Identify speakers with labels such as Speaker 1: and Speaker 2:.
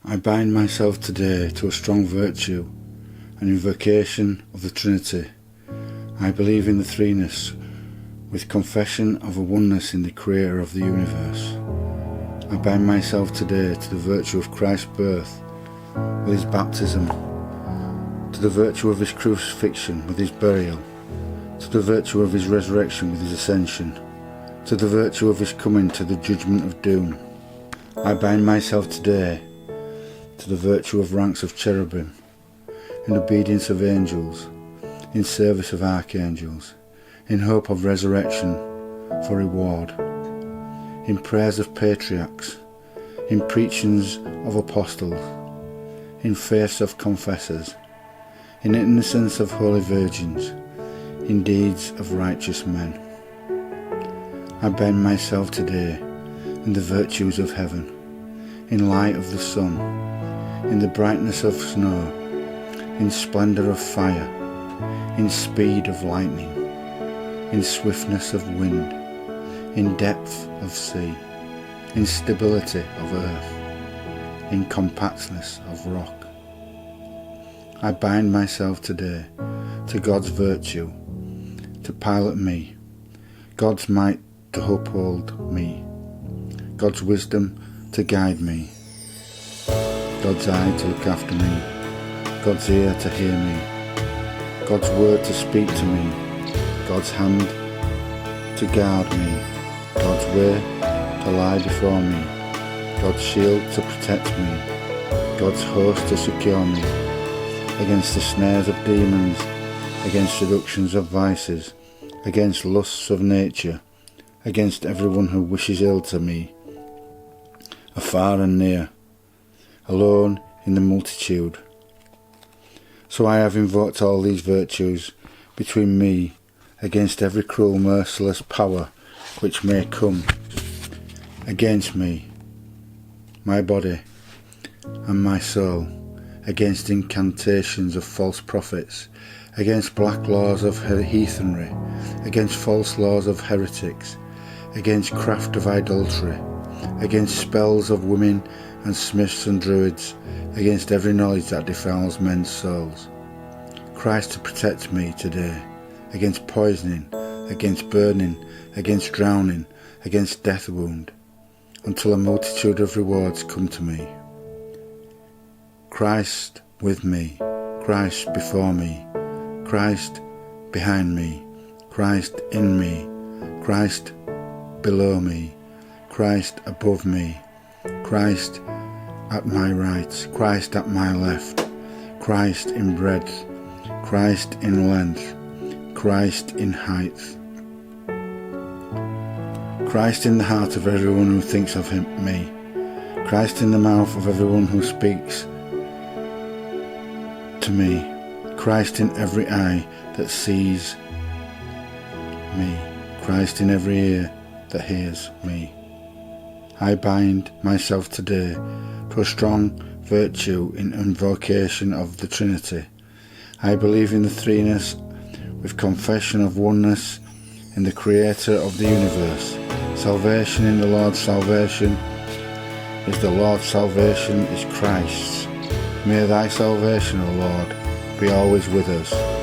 Speaker 1: I bind myself today to a strong virtue, an invocation of the Trinity. I believe in the threeness, with confession of a oneness in the Creator of the universe. I bind myself today to the virtue of Christ's birth with his baptism, to the virtue of his crucifixion with his burial, to the virtue of his resurrection with his ascension, to the virtue of his coming to the judgment of doom. I bind myself today to the virtue of ranks of cherubim, in obedience of angels, in service of archangels, in hope of resurrection for reward, in prayers of patriarchs, in preachings of apostles, in faiths of confessors, in innocence of holy virgins, in deeds of righteous men. I bind myself today in the virtues of heaven, in light of the sun, in the brightness of snow, in splendour of fire, in speed of lightning, in swiftness of wind, in depth of sea, in stability of earth, in compactness of rock. I bind myself today to God's virtue to pilot me, God's might to uphold me, God's wisdom to guide me, God's eye to look after me, God's ear to hear me, God's word to speak to me, God's hand to guard me, God's way to lie before me, God's shield to protect me, God's host to secure me, against the snares of demons, against seductions of vices, against lusts of nature, against everyone who wishes ill to me, afar and near, alone in the multitude. So I have invoked all these virtues between me against every cruel, merciless power which may come against me, my body and my soul, against incantations of false prophets, against black laws of heathenry, against false laws of heretics, against craft of idolatry, against spells of women and smiths and druids, against every knowledge that defiles men's souls. Christ to protect me today, against poisoning, against burning, against drowning, against death wound, until a multitude of rewards come to me. Christ with me, Christ before me, Christ behind me, Christ in me, Christ below me, Christ above me, Christ at my right, Christ at my left, Christ in breadth, Christ in length, Christ in height, Christ in the heart of everyone who thinks of me, Christ in the mouth of everyone who speaks to me, Christ in every eye that sees me, Christ in every ear that hears me. I bind myself today to a strong virtue in invocation of the Trinity. I believe in the threeness with confession of oneness in the Creator of the universe. Salvation in the Lord's salvation is the Lord's salvation is Christ's. May thy salvation, O Lord, be always with us.